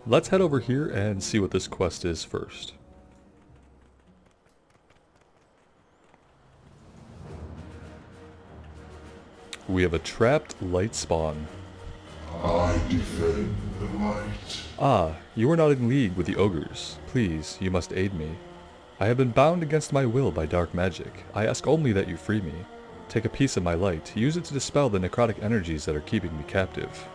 Let's head over here and see what this quest is first. We have a trapped light spawn. I defend the light. Ah, you are not in league with the ogres. Please, you must aid me. I have been bound against my will by dark magic. I ask only that you free me. Take a piece of my light. Use it to dispel the necrotic energies that are keeping me captive.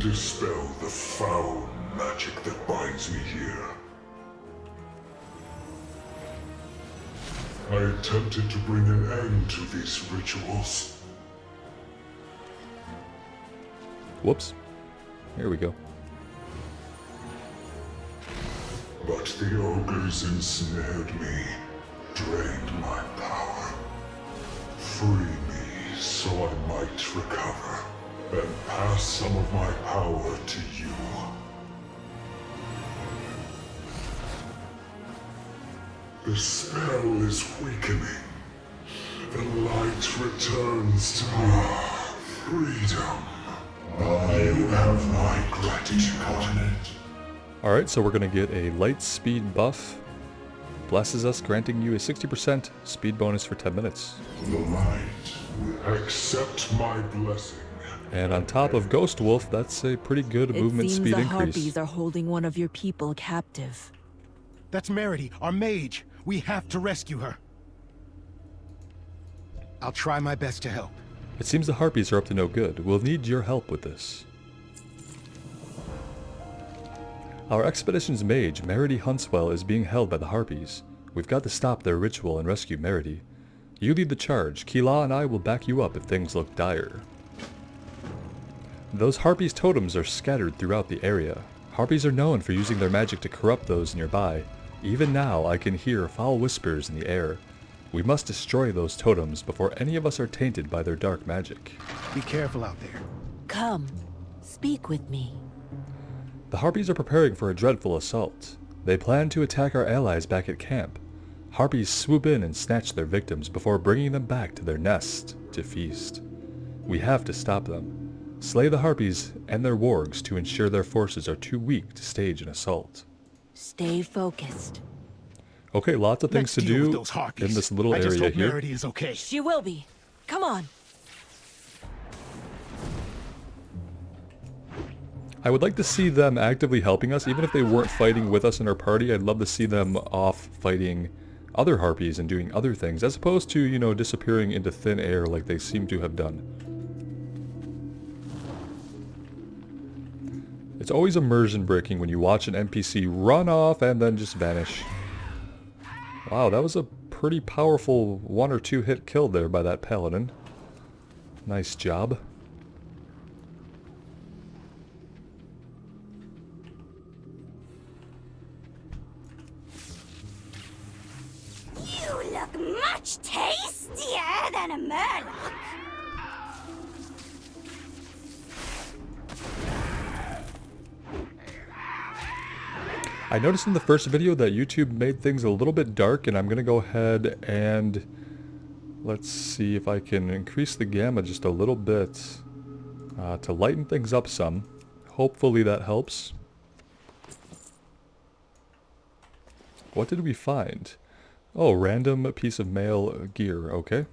Dispel the foul magic that binds me here. I attempted to bring an end to these rituals. Whoops. Here we go. But the ogres ensnared me, drained my power. Free me so I might recover, and pass some of my power to you. The spell is weakening. The light returns to me. Freedom. You have my gratitude on it. Alright, so we're going to get a light speed buff. Blesses us, granting you a 60% speed bonus for 10 minutes. The light, accept my blessing. And on top of Ghost Wolf, that's a pretty good movement speed It seems the increase. harpies are holding one of your people captive. That's Meredith, our mage. We have to rescue her. I'll try my best to help. It seems the harpies are up to no good. We'll need your help with this. Our expedition's mage, Meredith Huntswell, is being held by the harpies. We've got to stop their ritual and rescue Meredith. You lead the charge. Kila and I will back you up if things look dire. Those harpies' totems are scattered throughout the area. Harpies are known for using their magic to corrupt those nearby. Even now, I can hear foul whispers in the air. We must destroy those totems before any of us are tainted by their dark magic. Be careful out there. Come, speak with me. The harpies are preparing for a dreadful assault. They plan to attack our allies back at camp. Harpies swoop in and snatch their victims before bringing them back to their nest to feast. We have to stop them. Slay the harpies and their wargs to ensure their forces are too weak to stage an assault. Stay focused. Okay, lots of things Let's to deal with do those harpies. in this little I just area hope here. Meredith is okay. She will be. Come on. I would like to see them actively helping us, even if they weren't fighting with us in our party. I'd love to see them off fighting other harpies and doing other things, as opposed to, you know, disappearing into thin air like they seem to have done. It's always immersion breaking when you watch an NPC run off and then just vanish. Wow, that was a pretty powerful 1 or 2 hit kill there by that paladin. Nice job. You look much tastier than a murloc. I noticed in the first video that YouTube made things a little bit dark, and I'm going to go ahead and let's see if I can increase the gamma just a little bit to lighten things up some. Hopefully that helps. What did we find? Oh, random piece of male gear, okay.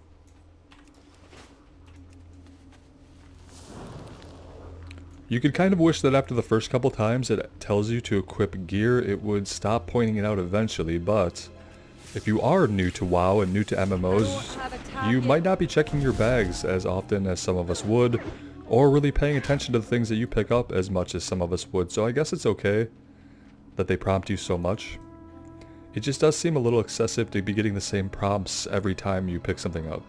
You could kind of wish that after the first couple times it tells you to equip gear, it would stop pointing it out eventually, but if you are new to WoW and new to MMOs, you might not be checking your bags as often as some of us would, or really paying attention to the things that you pick up as much as some of us would, so I guess it's okay that they prompt you so much. It just does seem a little excessive to be getting the same prompts every time you pick something up.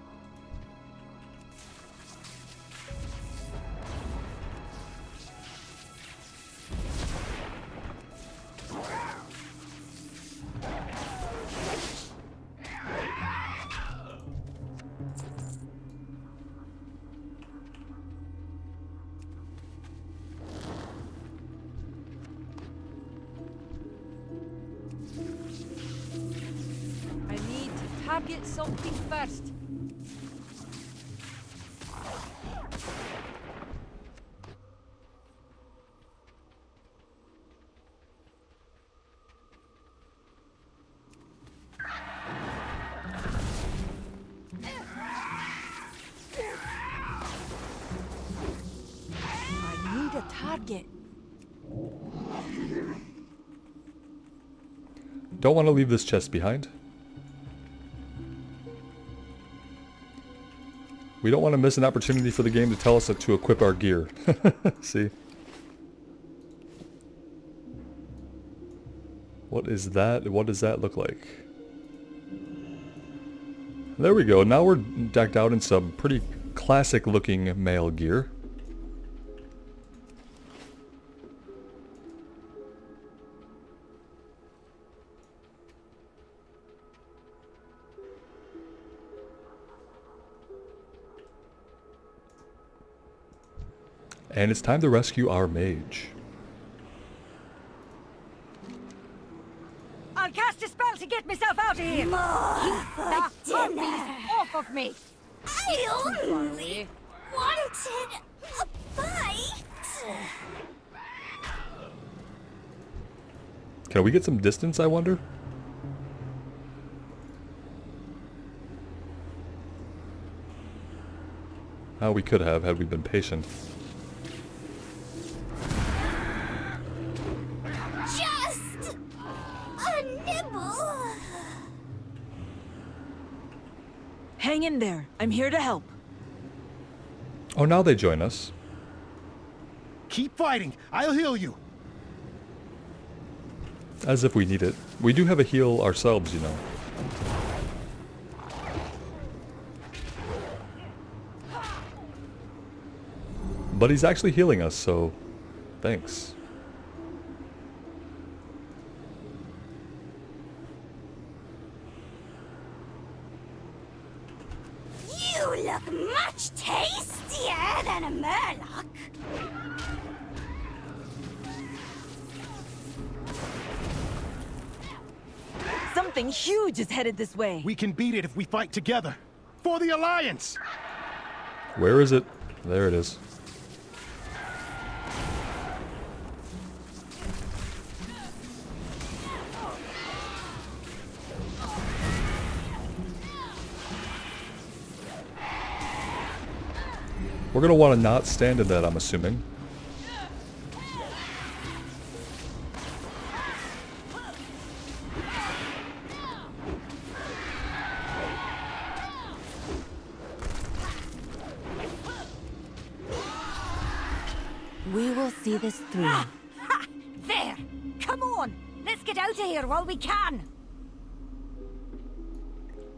Target something first. target. Don't want to leave this chest behind. We don't want to miss an opportunity for the game to tell us to equip our gear. See? What is that? What does that look like? There we go. Now we're decked out in some pretty classic looking male gear. And it's time to rescue our mage. I'll cast a spell to get myself out of here. More That for dinner. harpies off of me. I only wanted a bite. Can we get some distance, I wonder? Oh, we could have, had we been patient. Just a nibble. Hang in there. I'm here to help. Oh, now they join us. Keep fighting. I'll heal you. As if we need it. We do have a heal ourselves, you know. But he's actually healing us, so thanks. You look much tastier than a murloc. Something huge is headed this way. We can beat it if we fight together. For the Alliance! Where is it? There it is. We're gonna want to not stand in that, I'm assuming. We will see this through. Ha! There. Come on. Let's get out of here while we can.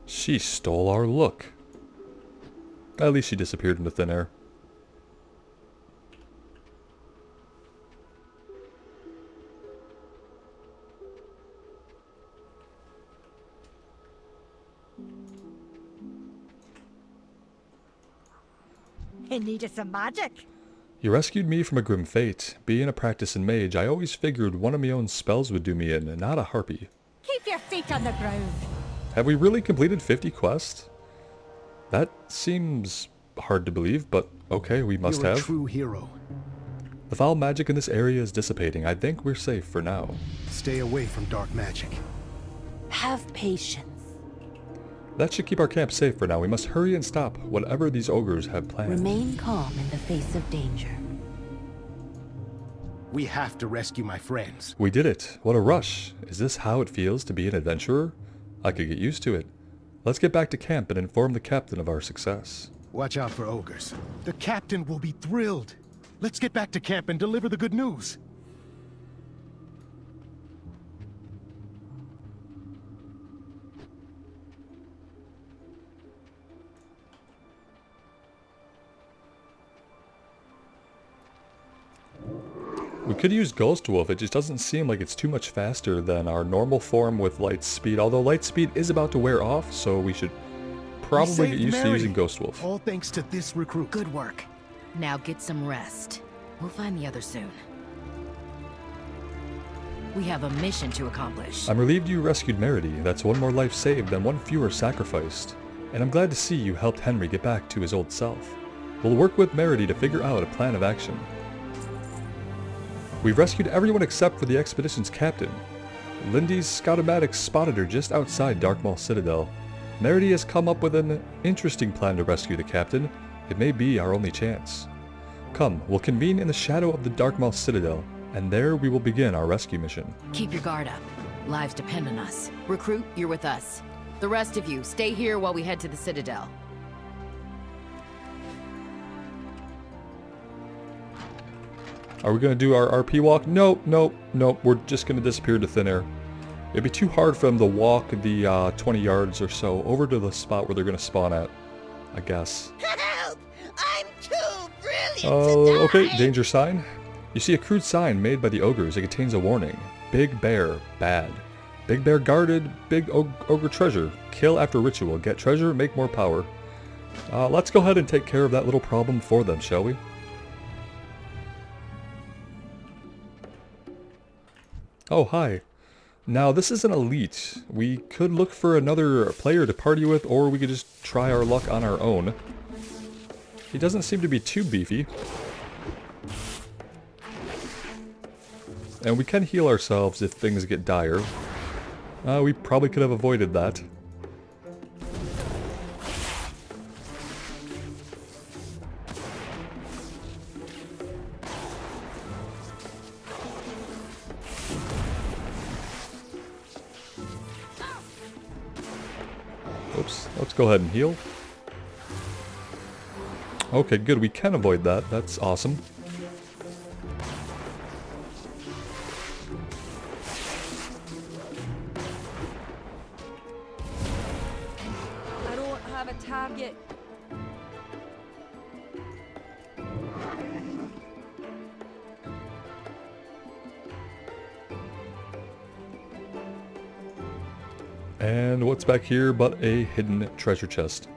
She stole our look. At least she disappeared into thin air. In need of some magic. You rescued me from a grim fate. Being a practicing mage, I always figured one of my own spells would do me in, not a harpy. Keep your feet on the ground. Have we really completed 50 quests? That seems hard to believe, but okay, we must You're have. a true hero. The foul magic in this area is dissipating. I think we're safe for now. Stay away from dark magic. Have patience. That should keep our camp safe for now. We must hurry and stop whatever these ogres have planned. Remain calm in the face of danger. We have to rescue my friends. We did it. What a rush. Is this how it feels to be an adventurer? I could get used to it. Let's get back to camp and inform the captain of our success. Watch out for ogres. The captain will be thrilled. Let's get back to camp and deliver the good news. We could use Ghost Wolf, it just doesn't seem like it's too much faster than our normal form with light speed, although light speed is about to wear off, so we should probably saved get used to Mary. using Ghost Wolf. All thanks to this recruit. Good work. Now get some rest. We'll find the others soon. We have a mission to accomplish. I'm relieved you rescued Meredith. That's one more life saved and one fewer sacrificed. And I'm glad to see you helped Henry get back to his old self. We'll work with Meredith to figure out a plan of action. We've rescued everyone except for the expedition's captain. Lindy's Scoutomatics spotted her just outside Darkmaul Citadel. Meredith has come up with an interesting plan to rescue the captain. It may be our only chance. Come, we'll convene in the shadow of the darkmaul citadel, and there we will begin our rescue mission. Keep your guard up. Lives depend on us. Recruit, you're with us. The rest of you, stay here while we head to the citadel. Are we going to do our RP walk? Nope, nope, nope. We're just going to disappear to thin air. It'd be too hard for them to walk the 20 yards or so over to the spot where they're going to spawn at, I guess. Help! I'm too brilliant Oh, okay. Danger sign. You see a crude sign made by the ogres. It contains a warning. Big bear, bad. Big bear guarded, big ogre treasure. Kill after ritual. Get treasure, make more power. Let's go ahead and take care of that little problem for them, shall we? Oh, hi. Now, this is an elite. We could look for another player to party with, or we could just try our luck on our own. He doesn't seem to be too beefy. And we can heal ourselves if things get dire. We probably could have avoided that. Oops, let's go ahead and heal. Okay, good, we can avoid that. That's awesome. I don't have a target. And what's back here but a hidden treasure chest?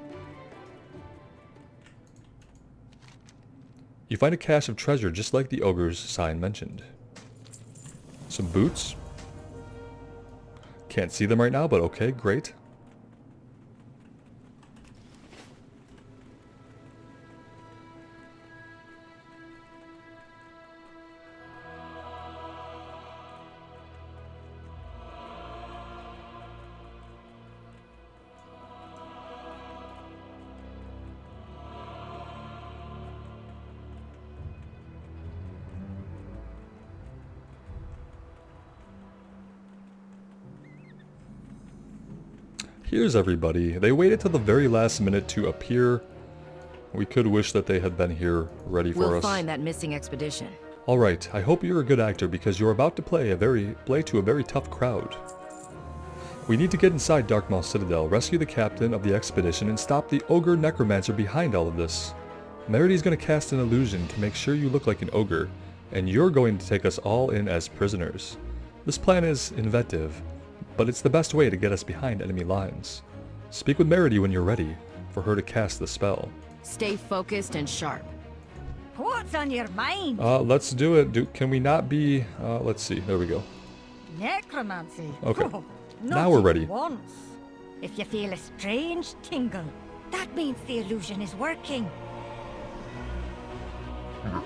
You find a cache of treasure just like the ogre's sign mentioned. Some boots. Can't see them right now, but okay, great. Here's everybody. They waited till the very last minute to appear. We could wish that they had been here ready for us. We'll find that missing expedition. Alright, I hope you're a good actor because you're about to play to a very tough crowd. We need to get inside Darkmaul Citadel, rescue the captain of the expedition, and stop the ogre necromancer behind all of this. Meredith's going to cast an illusion to make sure you look like an ogre, and you're going to take us all in as prisoners. This plan is inventive, but it's the best way to get us behind enemy lines. Speak with Meredith when you're ready, for her to cast the spell. Stay focused and sharp. What's on your mind? Let's do it. Can we not be... let's see. There we go. Necromancy. Okay. Oh, Now not we're even ready. Once. If you feel a strange tingle, that means the illusion is working.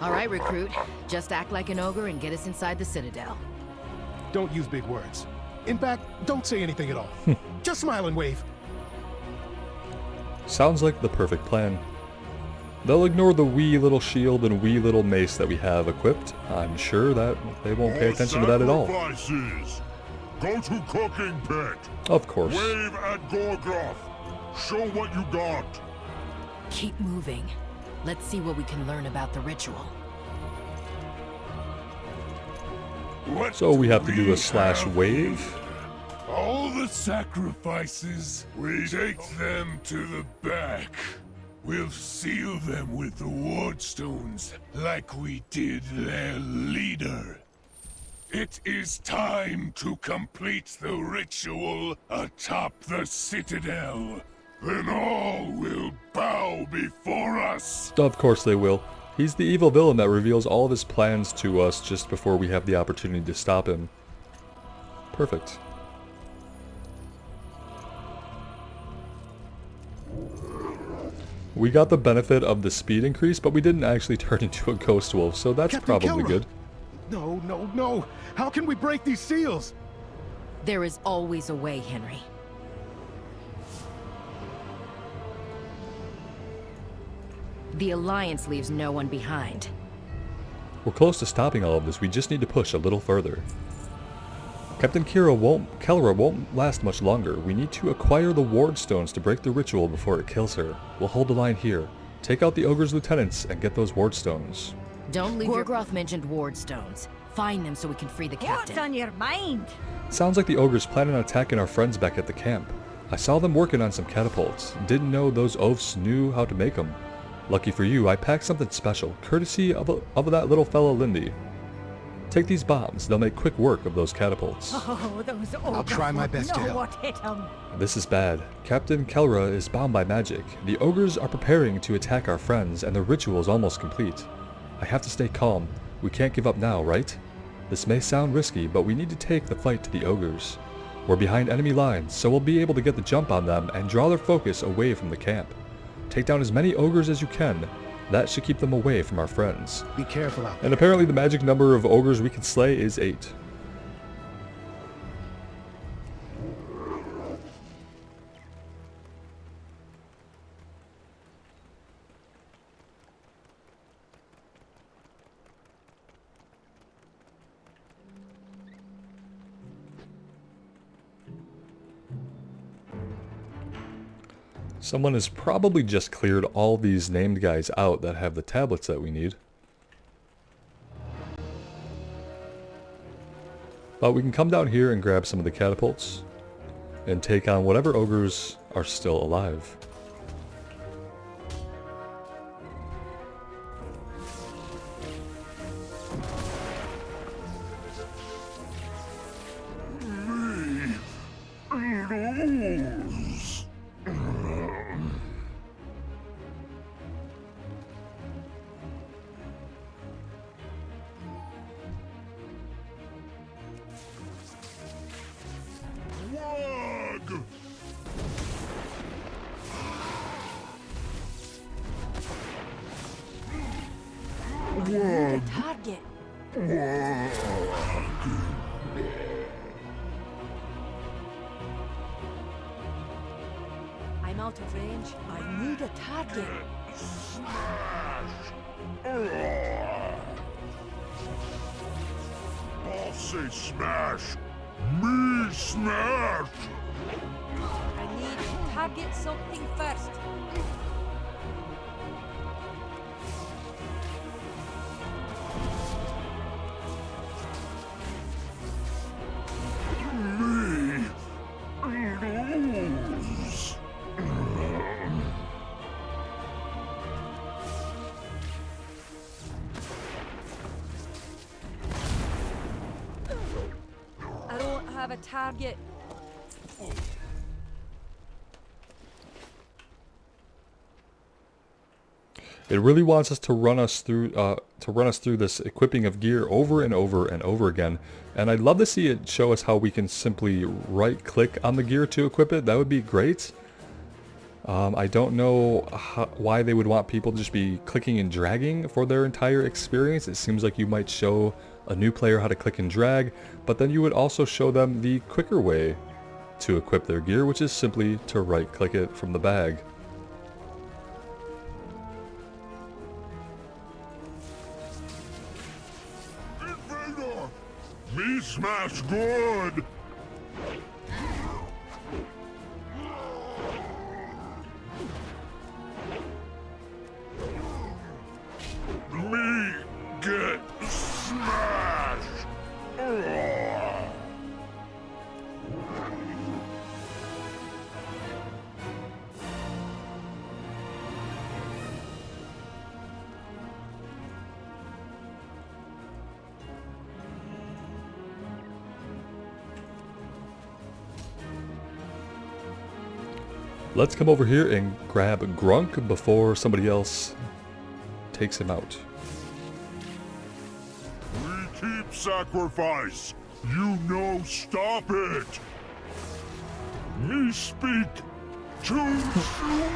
All right, recruit. Just act like an ogre and get us inside the citadel. Don't use big words. In fact, don't say anything at all. Just smile and wave. Sounds like the perfect plan. They'll ignore the wee little shield and wee little mace that we have equipped. I'm sure that they won't pay attention to that at all. Sacrifices. Go to cooking pit. Of course. Wave at Gorgoth. Show what you got. Keep moving. Let's see what we can learn about the ritual. What So we have to do a we slash have wave. All the sacrifices, we take them to the back. We'll seal them with the wardstones, like we did their leader. It is time to complete the ritual atop the citadel. Then all will bow before us. Of course they will. He's the evil villain that reveals all of his plans to us just before we have the opportunity to stop him. Perfect. We got the benefit of the speed increase, but we didn't actually turn into a ghost wolf, so that's Captain probably Kilmer. good. No, no, no. How can we break these seals? There is always a way, Henry. The Alliance leaves no one behind. We're close to stopping all of this, we just need to push a little further. Captain Kelra won't last much longer. We need to acquire the ward stones to break the ritual before it kills her. We'll hold the line here. Take out the ogre's lieutenants and get those ward stones. Don't leave Gorgroth mentioned ward stones. Find them so we can free the captain. What's on your mind? Sounds like the ogres plan on attacking our friends back at the camp. I saw them working on some catapults. Didn't know those oafs knew how to make them. Lucky for you, I packed something special, courtesy of that little fella Lindy. Take these bombs, they'll make quick work of those catapults. Oh, those ogres I'll try my would best to know help. what hit 'em. This is bad. Captain Kelra is bound by magic. The ogres are preparing to attack our friends, and the ritual is almost complete. I have to stay calm. We can't give up now, right? This may sound risky, but we need to take the fight to the ogres. We're behind enemy lines, so we'll be able to get the jump on them and draw their focus away from the camp. Take down as many ogres as you can. That should keep them away from our friends. Be careful out there. And apparently the magic number of ogres we can slay is 8. Someone has probably just cleared all these named guys out that have the tablets that we need. But we can come down here and grab some of the catapults and take on whatever ogres are still alive. The target. I'm out of range. I need a target. I'll say smash. Me smash. I need to target something first. I don't have a target. It really wants us to run us through this equipping of gear over and over and over again, and I'd love to see it show us how we can simply right click on the gear to equip it. That would be great. I don't know why they would want people to just be clicking and dragging for their entire experience. It seems like you might show a new player how to click and drag, but then you would also show them the quicker way to equip their gear, which is simply to right click it from the bag. Invader! Me smash good! Me get smashed! Let's come over here and grab Grunk before somebody else takes him out. We keep sacrifice. You know stop it. Me speak too soon.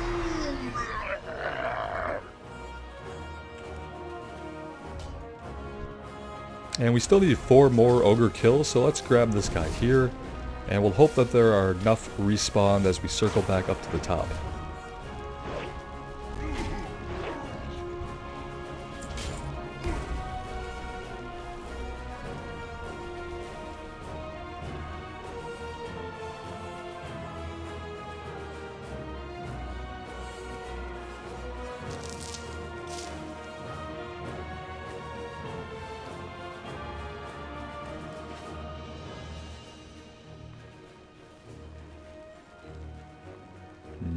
And we still need 4 more ogre kills, so let's grab this guy here. And we'll hope that there are enough respawned as we circle back up to the top.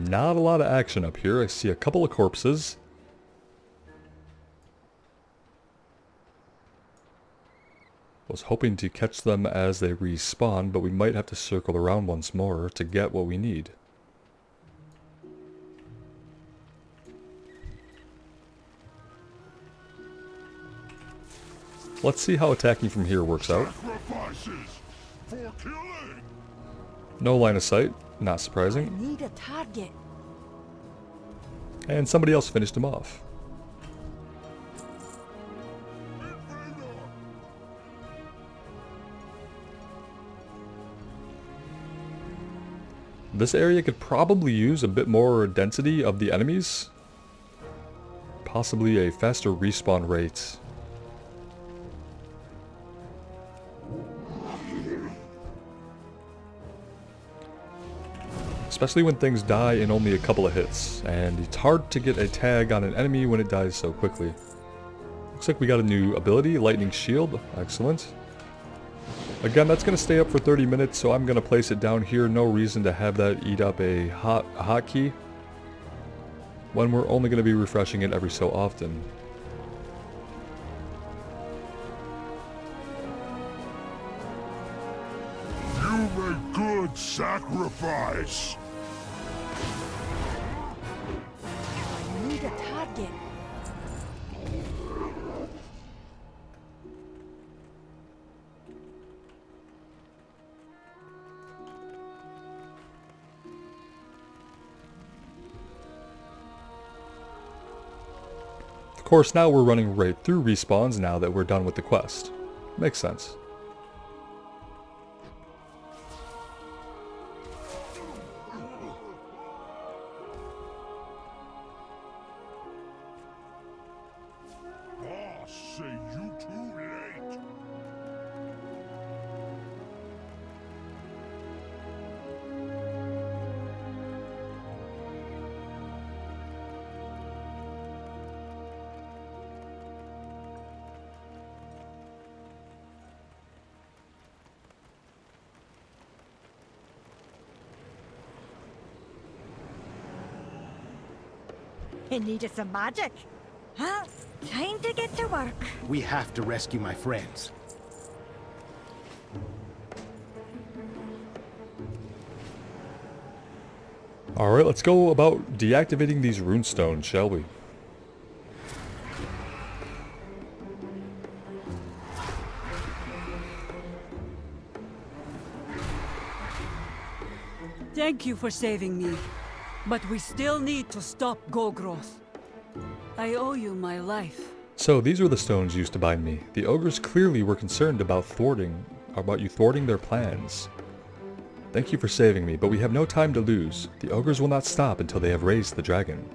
Not a lot of action up here. I see a couple of corpses. Was hoping to catch them as they respawn, but we might have to circle around once more to get what we need. Let's see how attacking from here works out. No line of sight, not surprising. I need a target. And somebody else finished him off. This area could probably use a bit more density of the enemies. Possibly a faster respawn rate. Especially when things die in only a couple of hits. And it's hard to get a tag on an enemy when it dies so quickly. Looks like we got a new ability, Lightning Shield. Excellent. Again, that's going to stay up for 30 minutes, so I'm going to place it down here. No reason to have that eat up a hotkey when we're only going to be refreshing it every so often. You make good sacrifice. I need a target. Of course, now we're running right through respawns now that we're done with the quest. Makes sense. Boss, say you too late. He needed some magic. Huh? Time to get to work. We have to rescue my friends. Alright, let's go about deactivating these runestones, shall we? Thank you for saving me. But we still need to stop Golgroth. I owe you my life. So these were the stones used to bind me. The ogres clearly were concerned about you thwarting their plans. Thank you for saving me, but we have no time to lose. The ogres will not stop until they have raised the dragon.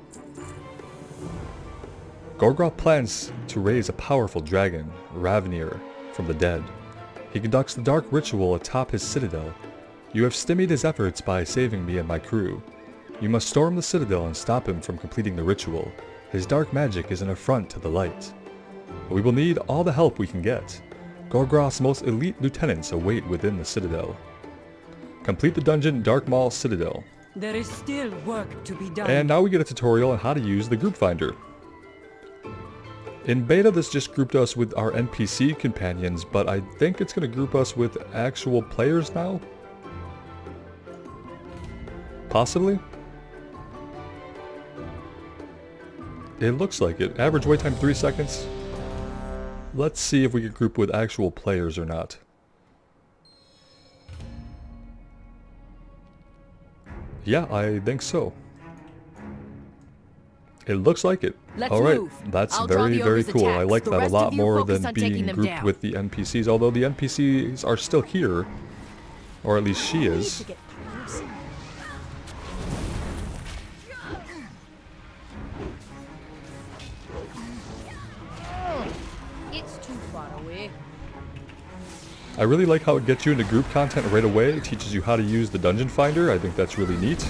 Golgroth plans to raise a powerful dragon, Ravnir, from the dead. He conducts the dark ritual atop his citadel. You have stymied his efforts by saving me and my crew. You must storm the citadel and stop him from completing the ritual. His dark magic is an affront to the light. We will need all the help we can get. Golgroth's most elite lieutenants await within the citadel. Complete the dungeon Darkmaul Citadel. There is still work to be done. And now we get a tutorial on how to use the group finder. In beta this just grouped us with our NPC companions, but I think it's going to group us with actual players now? Possibly? It looks like it. Average wait time 3 seconds. Let's see if we can group with actual players or not. Yeah, I think so. It looks like it. Let's Alright, move. that's I'll draw very, the very ogre's cool. I attacks. like The that a rest lot of you more focus than on taking being them grouped down. with the NPCs, although the NPCs are still here. Or at least she is. It's too far away. I really like how it gets you into group content right away. It teaches you how to use the dungeon finder. I think that's really neat.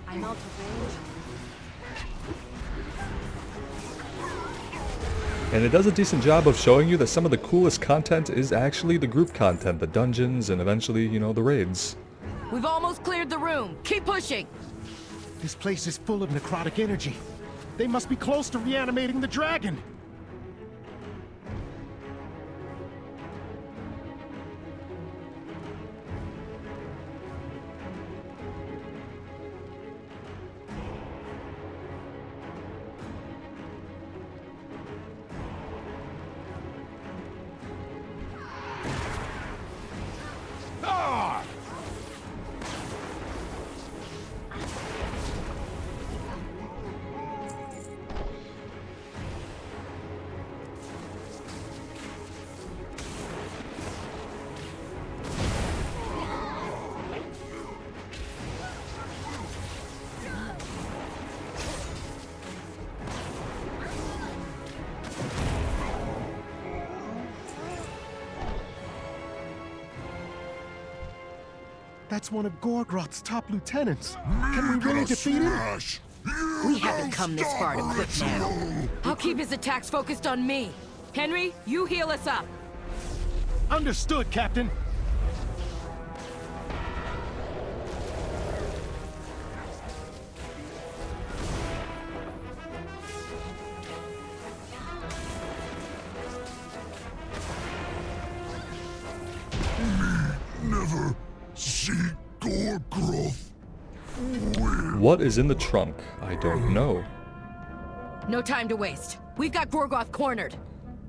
I'm out of range. And it does a decent job of showing you that some of the coolest content is actually the group content, the dungeons, and eventually, you know, the raids. We've almost cleared the room. Keep pushing. This place is full of necrotic energy. They must be close to reanimating the dragon. That's one of Gorgroth's top lieutenants. Can we really defeat him? We haven't come this far to quit now. I'll keep his attacks focused on me. Henry, you heal us up. Understood, Captain. Never see Gorgroth. What is in the trunk? I don't know. No time to waste. We've got Gorgoth cornered.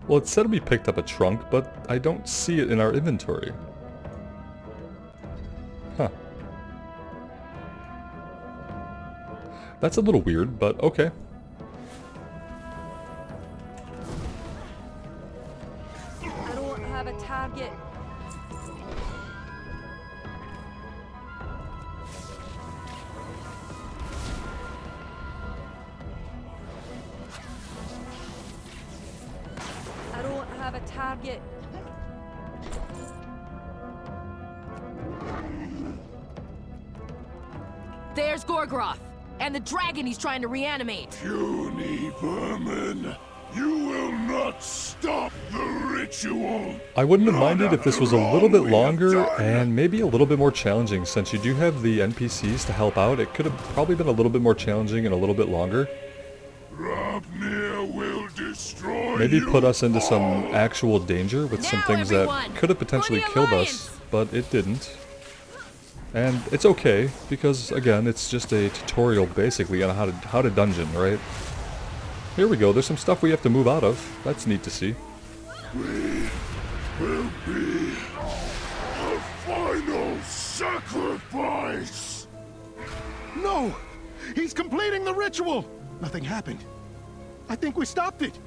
Well, it said we picked up a trunk, but I don't see it in our inventory. Huh. That's a little weird, but okay. I don't have a target. I don't have a target. There's Gorgroth, and the dragon he's trying to reanimate. Puny vermin, you will not stop the ritual. I wouldn't have minded if this was a little bit longer and maybe a little bit more challenging. Since you do have the NPCs to help out, it could have probably been a little bit more challenging and a little bit longer. Ravnir will destroy Maybe you put us into some all. actual danger with some Now, things everyone, that could have potentially for the killed Alliance. us, but it didn't. And it's okay, because again, it's just a tutorial basically on how to dungeon, right? Here we go, there's some stuff we have to move out of. That's neat to see. Will be the final sacrifice. No! He's completing the ritual! Nothing happened. I think we stopped it.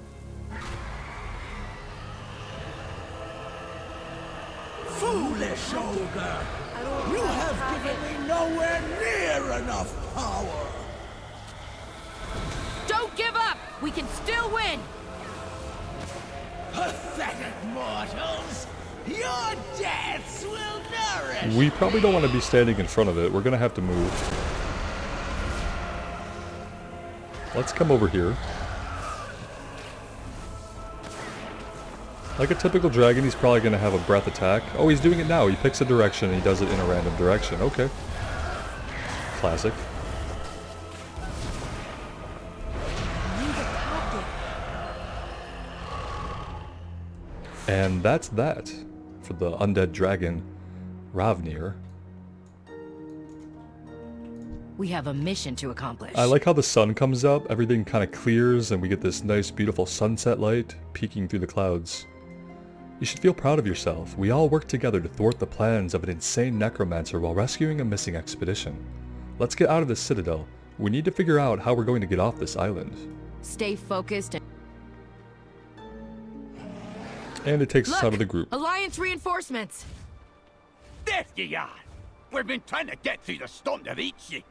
Foolish ogre! You have given me nowhere near enough power! Don't give up! We can still win! Pathetic mortals! Your deaths will nourish! We probably don't want to be standing in front of it. We're gonna have to move. Let's come over here. Like a typical dragon, he's probably going to have a breath attack. Oh, he's doing it now. He picks a direction and he does it in a random direction. Okay. Classic. And that's that for the undead dragon, Ravnir. We have a mission to accomplish. I like how the sun comes up, everything kind of clears, and we get this nice, beautiful sunset light peeking through the clouds. You should feel proud of yourself. We all worked together to thwart the plans of an insane necromancer while rescuing a missing expedition. Let's get out of this citadel. We need to figure out how we're going to get off this island. Stay focused And it takes us Look, out of the group. Alliance reinforcements! There ye are! We've been trying to get through the storm to reach ye.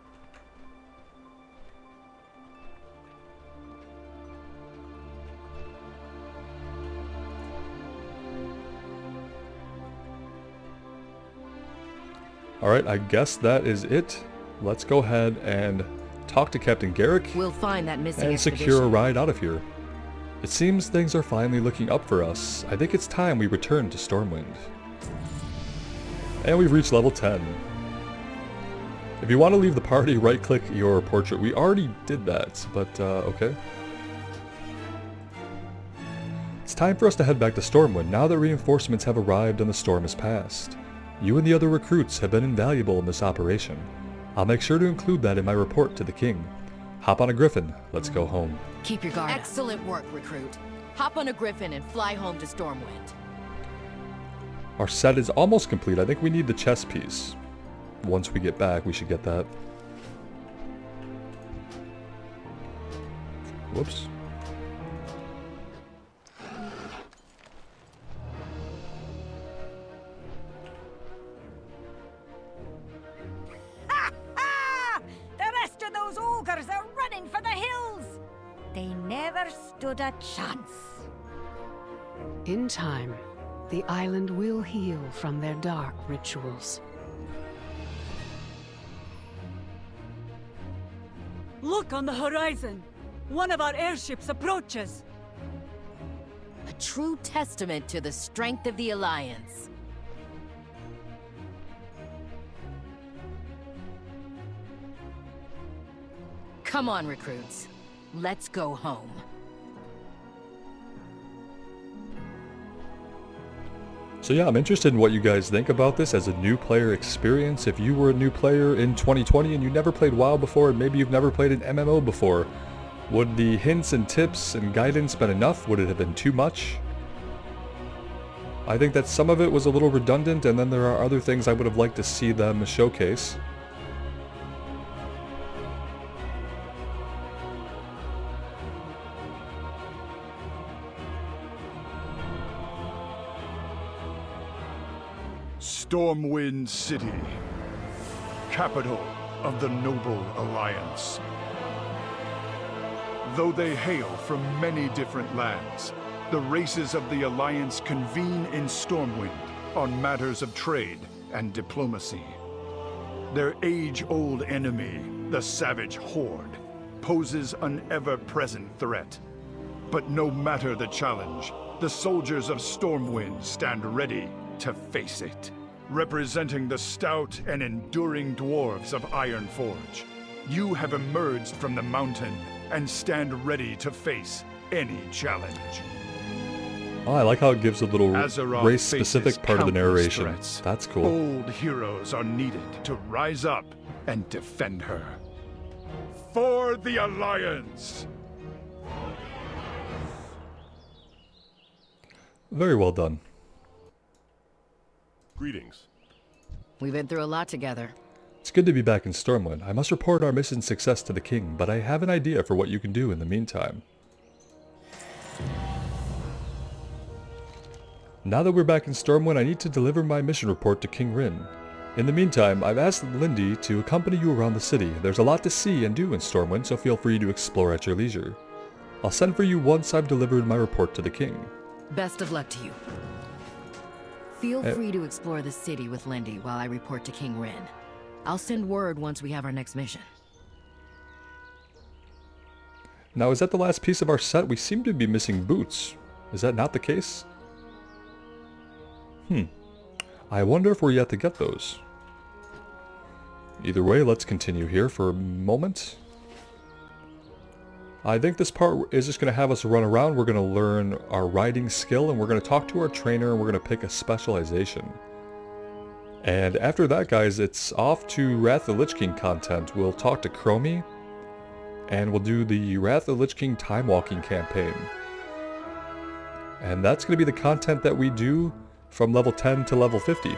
Alright, I guess that is it. Let's go ahead and talk to Captain Garrick We'll find that missing and expedition. secure a ride out of here. It seems things are finally looking up for us. I think it's time we return to Stormwind. And we've reached level 10. If you want to leave the party, right-click your portrait. We already did that, but okay. It's time for us to head back to Stormwind now that reinforcements have arrived and the storm has passed. You and the other recruits have been invaluable in this operation. I'll make sure to include that in my report to the king. Hop on a griffin. Let's go home. Keep your guard up. Excellent work, recruit. Hop on a griffin and fly home to Stormwind. Our set is almost complete. I think we need the chess piece. Once we get back, we should get that. Whoops. The rest of those ogres are running for the hills! They never stood a chance. In time, the island will heal from their dark rituals. Look on the horizon! One of our airships approaches! A true testament to the strength of the Alliance. Come on, recruits. Let's go home. So yeah, I'm interested in what you guys think about this as a new player experience. If you were a new player in 2020 and you never played WoW before, and maybe you've never played an MMO before, would the hints and tips and guidance been enough? Would it have been too much? I think that some of it was a little redundant, and then there are other things I would have liked to see them showcase. Stormwind City, capital of the Noble Alliance. Though they hail from many different lands, the races of the Alliance convene in Stormwind on matters of trade and diplomacy. Their age-old enemy, the Savage Horde, poses an ever-present threat. But no matter the challenge, the soldiers of Stormwind stand ready to face it. Representing the stout and enduring dwarves of Ironforge, you have emerged from the mountain and stand ready to face any challenge. Oh, I like how it gives a little Azeroth race-specific part of the narration. Threats. That's cool. Old heroes are needed to rise up and defend her. For the Alliance! Very well done. Greetings. We've been through a lot together. It's good to be back in Stormwind. I must report our mission success to the king, but I have an idea for what you can do in the meantime. Now that we're back in Stormwind, I need to deliver my mission report to King Rin. In the meantime, I've asked Lindy to accompany you around the city. There's a lot to see and do in Stormwind, so feel free to explore at your leisure. I'll send for you once I've delivered my report to the king. Best of luck to you. Feel free to explore the city with Lindy while I report to King Rin. I'll send word once we have our next mission. Now, is that the last piece of our set? We seem to be missing boots. Is that not the case? I wonder if we're yet to get those. Either way, let's continue here for a moment. I think this part is just going to have us run around. We're going to learn our riding skill, and we're going to talk to our trainer, and we're going to pick a specialization. And after that, guys, it's off to Wrath of the Lich King content. We'll talk to Chromie, and we'll do the Wrath of the Lich King Timewalking campaign. And that's going to be the content that we do from level 10 to level 50.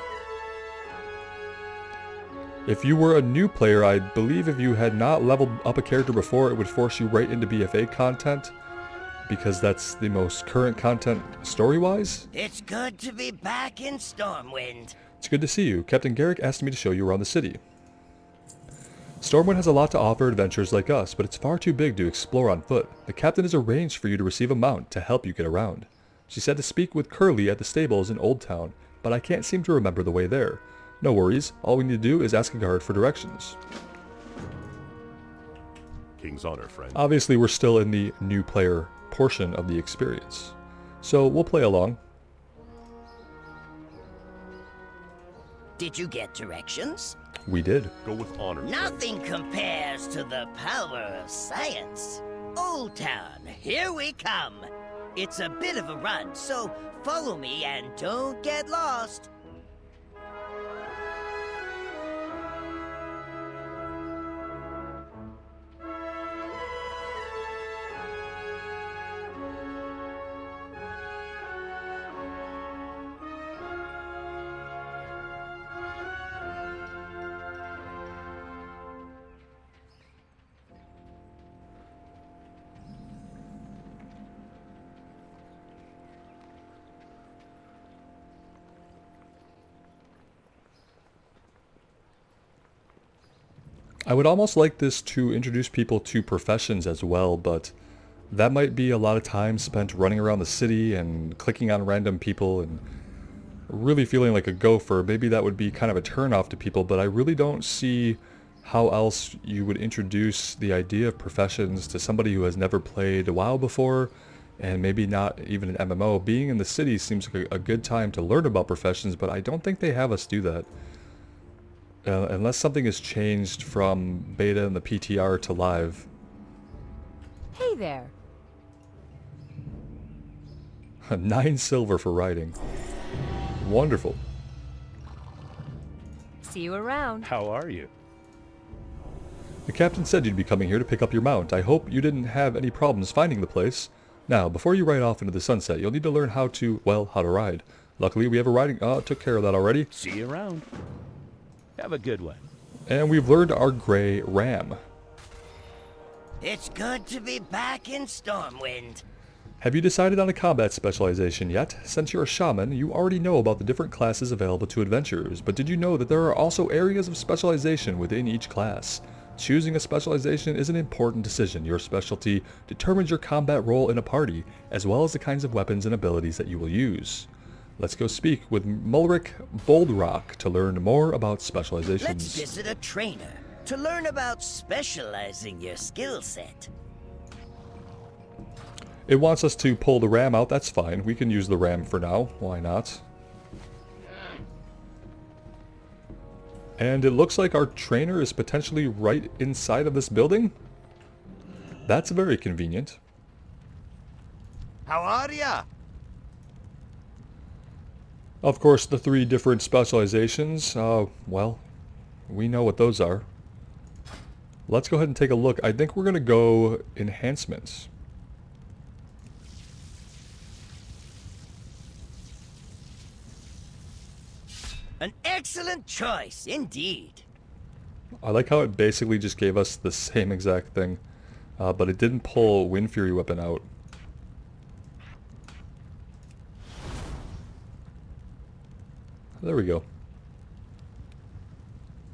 If you were a new player, I believe if you had not leveled up a character before, it would force you right into BFA content, because that's the most current content story-wise. It's good to be back in Stormwind. It's good to see you. Captain Garrick asked me to show you around the city. Stormwind has a lot to offer adventurers like us, but it's far too big to explore on foot. The captain has arranged for you to receive a mount to help you get around. She said to speak with Curly at the stables in Old Town, but I can't seem to remember the way there. No worries, all we need to do is ask a guard for directions. King's honor, friend. Obviously, we're still in the new player portion of the experience, so we'll play along. Did you get directions? We did. Go with honor. Nothing compares to the power of science. Old Town, here we come. It's a bit of a run, so follow me and don't get lost. I would almost like this to introduce people to professions as well, but that might be a lot of time spent running around the city and clicking on random people and really feeling like a gopher. Maybe that would be kind of a turnoff to people, but I really don't see how else you would introduce the idea of professions to somebody who has never played WoW before, and maybe not even an MMO. Being in the city seems like a good time to learn about professions, but I don't think they have us do that. Unless something has changed from beta and the PTR to live. Hey there. 9 silver for riding. Wonderful. See you around. How are you? The captain said you'd be coming here to pick up your mount. I hope you didn't have any problems finding the place. Now, before you ride off into the sunset, you'll need to learn how to ride. Luckily, we have a riding... took care of that already. See you around. Have a good one. And we've learned our gray ram. It's good to be back in Stormwind. Have you decided on a combat specialization yet? Since you're a shaman, you already know about the different classes available to adventurers, but did you know that there are also areas of specialization within each class? Choosing a specialization is an important decision. Your specialty determines your combat role in a party, as well as the kinds of weapons and abilities that you will use. Let's go speak with Mulric Boldrock to learn more about specializations. Let's visit a trainer to learn about specializing your skill set. It wants us to pull the ram out. That's fine. We can use the ram for now. Why not? And it looks like our trainer is potentially right inside of this building. That's very convenient. How are ya? Of course, the 3 different specializations, well, we know what those are. Let's go ahead and take a look. I think we're going to go enhancements. An excellent choice, indeed. I like how it basically just gave us the same exact thing, but it didn't pull Wind Fury weapon out. There we go.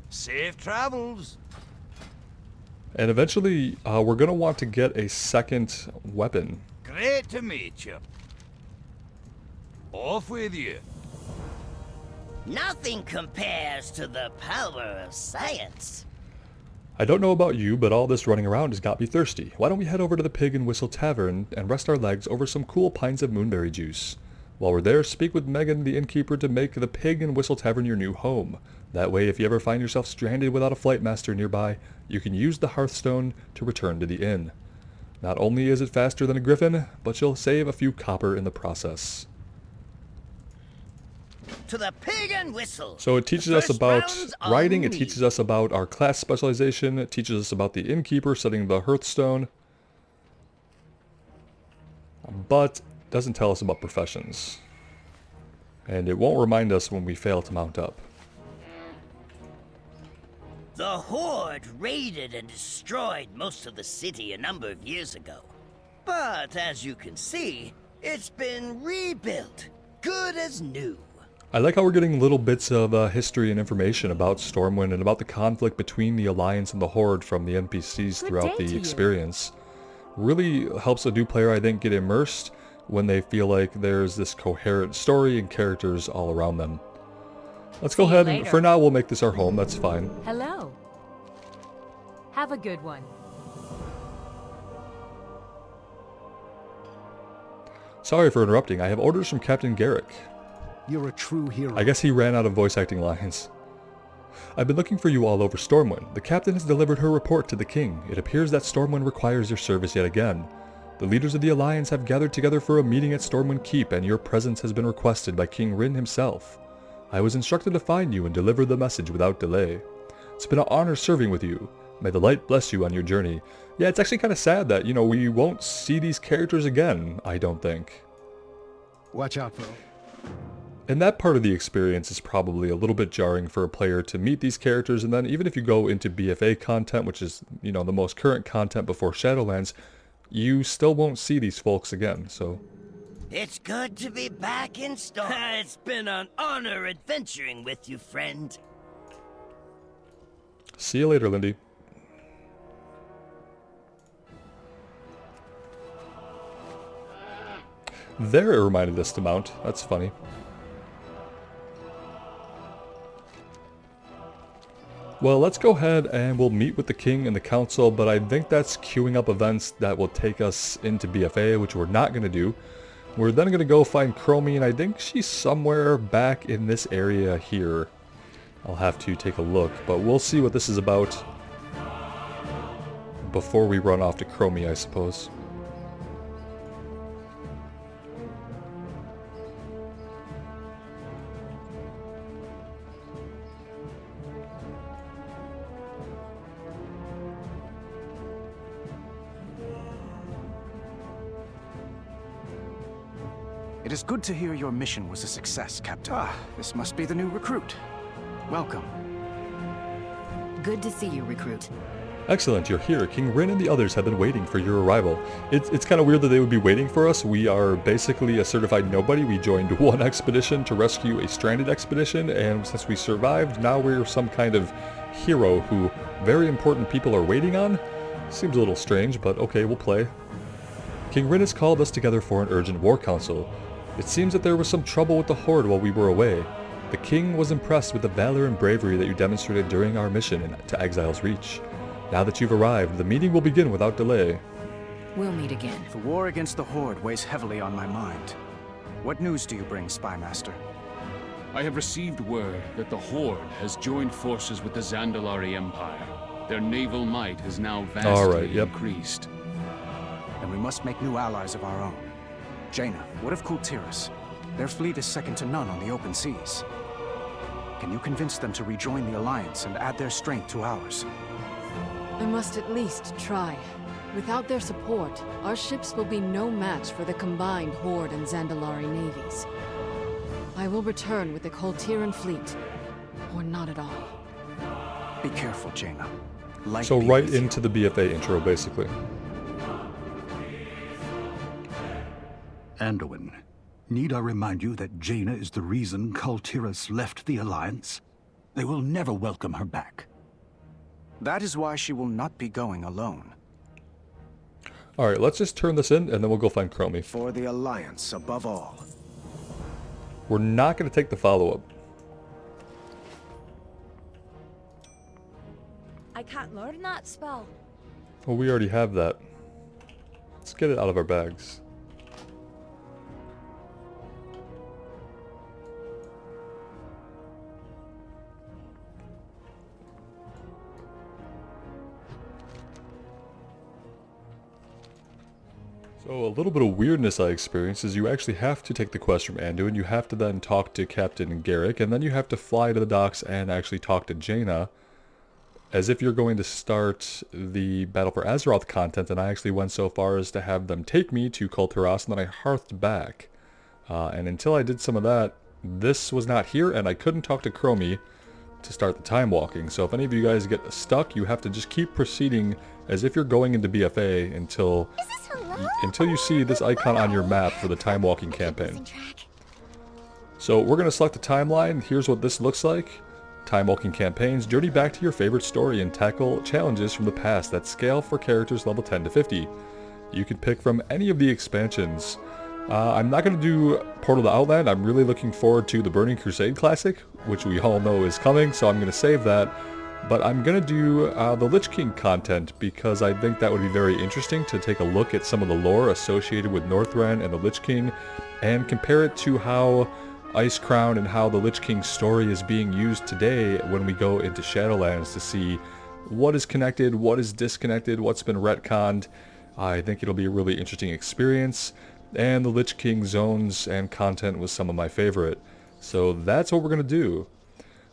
Safe travels. And eventually, we're going to want to get a second weapon. Great to meet you. Off with you. Nothing compares to the power of science. I don't know about you, but all this running around has got me thirsty. Why don't we head over to the Pig and Whistle Tavern and rest our legs over some cool pints of moonberry juice? While we're there, speak with Megan, the innkeeper, to make the Pig and Whistle Tavern your new home. That way, if you ever find yourself stranded without a flight master nearby, you can use the Hearthstone to return to the inn. Not only is it faster than a griffin, but you'll save a few copper in the process. To the Pig and Whistle. So it teaches us about riding, it teaches us about our class specialization, it teaches us about the innkeeper setting the Hearthstone, but doesn't tell us about professions. And it won't remind us when we fail to mount up. The Horde raided and destroyed most of the city a number of years ago. But as you can see, it's been rebuilt, good as new. I like how we're getting little bits of history and information about Stormwind and about the conflict between the Alliance and the Horde from the NPCs throughout the experience. Really helps a new player, I think, get immersed when they feel like there's this coherent story and characters all around them. Let's go ahead and, for now, we'll make this our home. That's fine. Hello. Have a good one. Sorry for interrupting. I have orders from Captain Garrick. You're a true hero. I guess he ran out of voice acting lines. I've been looking for you all over Stormwind. The captain has delivered her report to the king. It appears that Stormwind requires your service yet again. The leaders of the Alliance have gathered together for a meeting at Stormwind Keep, and your presence has been requested by King Rin himself. I was instructed to find you and deliver the message without delay. It's been an honor serving with you. May the light bless you on your journey. Yeah, it's actually kind of sad that, you know, we won't see these characters again, I don't think. Watch out, bro. And that part of the experience is probably a little bit jarring for a player to meet these characters, and then even if you go into BFA content, which is, you know, the most current content before Shadowlands, you still won't see these folks again, so... It's good to be back in Storm. It's been an honor adventuring with you, friend. See you later, Lindy. There, it reminded us to mount. That's funny. Well, let's go ahead and we'll meet with the king and the council, but I think that's queuing up events that will take us into BFA, which we're not going to do. We're then going to go find Chromie, and I think she's somewhere back in this area here. I'll have to take a look, but we'll see what this is about before we run off to Chromie, I suppose. It is good to hear your mission was a success, Captain. Ah, this must be the new recruit. Welcome. Good to see you, recruit. Excellent, you're here. King Rin and the others have been waiting for your arrival. It's kind of weird that they would be waiting for us. We are basically a certified nobody. We joined one expedition to rescue a stranded expedition, and since we survived, now we're some kind of hero who very important people are waiting on. Seems a little strange, but okay, we'll play. King Rin has called us together for an urgent war council. It seems that there was some trouble with the Horde while we were away. The king was impressed with the valor and bravery that you demonstrated during our mission to Exile's Reach. Now that you've arrived, the meeting will begin without delay. We'll meet again. The war against the Horde weighs heavily on my mind. What news do you bring, Spymaster? I have received word that the Horde has joined forces with the Zandalari Empire. Their naval might has now vastly increased. Then we must make new allies of our own. Jaina, what of Kultiras? Their fleet is second to none on the open seas. Can you convince them to rejoin the Alliance and add their strength to ours? I must at least try. Without their support, our ships will be no match for the combined Horde and Zandalari navies. I will return with the Kultiran fleet, or not at all. Be careful, Jaina. So right into the BFA intro, basically. Anduin, need I remind you that Jaina is the reason Kultiras left the Alliance? They will never welcome her back. That is why she will not be going alone. Alright, let's just turn this in, and then we'll go find Chromie. For the Alliance, above all. We're not going to take the follow-up. I can't learn that spell. Well, we already have that. Let's get it out of our bags. So a little bit of weirdness I experienced is you actually have to take the quest from Anduin, you have to then talk to Captain Garrick, and then you have to fly to the docks and actually talk to Jaina, as if you're going to start the Battle for Azeroth content, and I actually went so far as to have them take me to Kultiras, and then I hearthed back. And until I did some of that, this was not here, and I couldn't talk to Chromie to start the Timewalking. So if any of you guys get stuck, you have to just keep proceeding as if you're going into BFA until you see this icon on your map for the Timewalking campaign. So we're going to select the timeline. Here's what this looks like. Timewalking campaigns, journey back to your favorite story and tackle challenges from the past that scale for characters level 10 to 50. You can pick from any of the expansions. I'm not going to do Portal to Outland. I'm really looking forward to the Burning Crusade Classic, which we all know is coming, so I'm going to save that. But I'm going to do the Lich King content because I think that would be very interesting to take a look at some of the lore associated with Northrend and the Lich King and compare it to how Icecrown and how the Lich King story is being used today when we go into Shadowlands to see what is connected, what is disconnected, what's been retconned. I think it'll be a really interesting experience, and the Lich King zones and content was some of my favorite. So that's what we're going to do.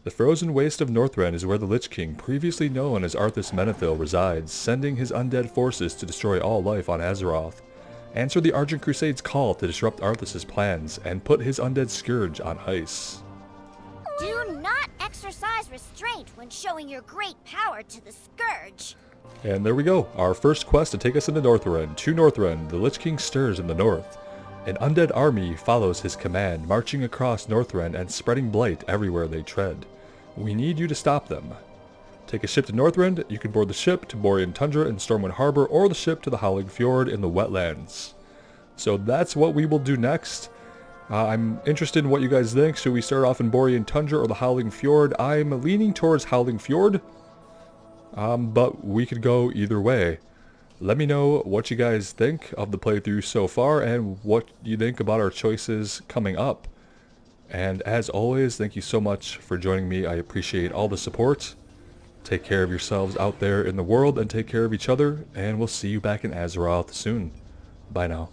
The frozen waste of Northrend is where the Lich King, previously known as Arthas Menethil, resides, sending his undead forces to destroy all life on Azeroth. Answer the Argent Crusade's call to disrupt Arthas' plans, and put his undead scourge on ice. Do not exercise restraint when showing your great power to the Scourge. And there we go, our first quest to take us into Northrend. To Northrend, the Lich King stirs in the north. An undead army follows his command, marching across Northrend and spreading blight everywhere they tread. We need you to stop them. Take a ship to Northrend. You can board the ship to Borean Tundra in Stormwind Harbor, or the ship to the Howling Fjord in the wetlands. So that's what we will do next. I'm interested in what you guys think. Should we start off in Borean Tundra or the Howling Fjord? I'm leaning towards Howling Fjord, but we could go either way. Let me know what you guys think of the playthrough so far and what you think about our choices coming up. And as always, thank you so much for joining me. I appreciate all the support. Take care of yourselves out there in the world and take care of each other, and we'll see you back in Azeroth soon. Bye now.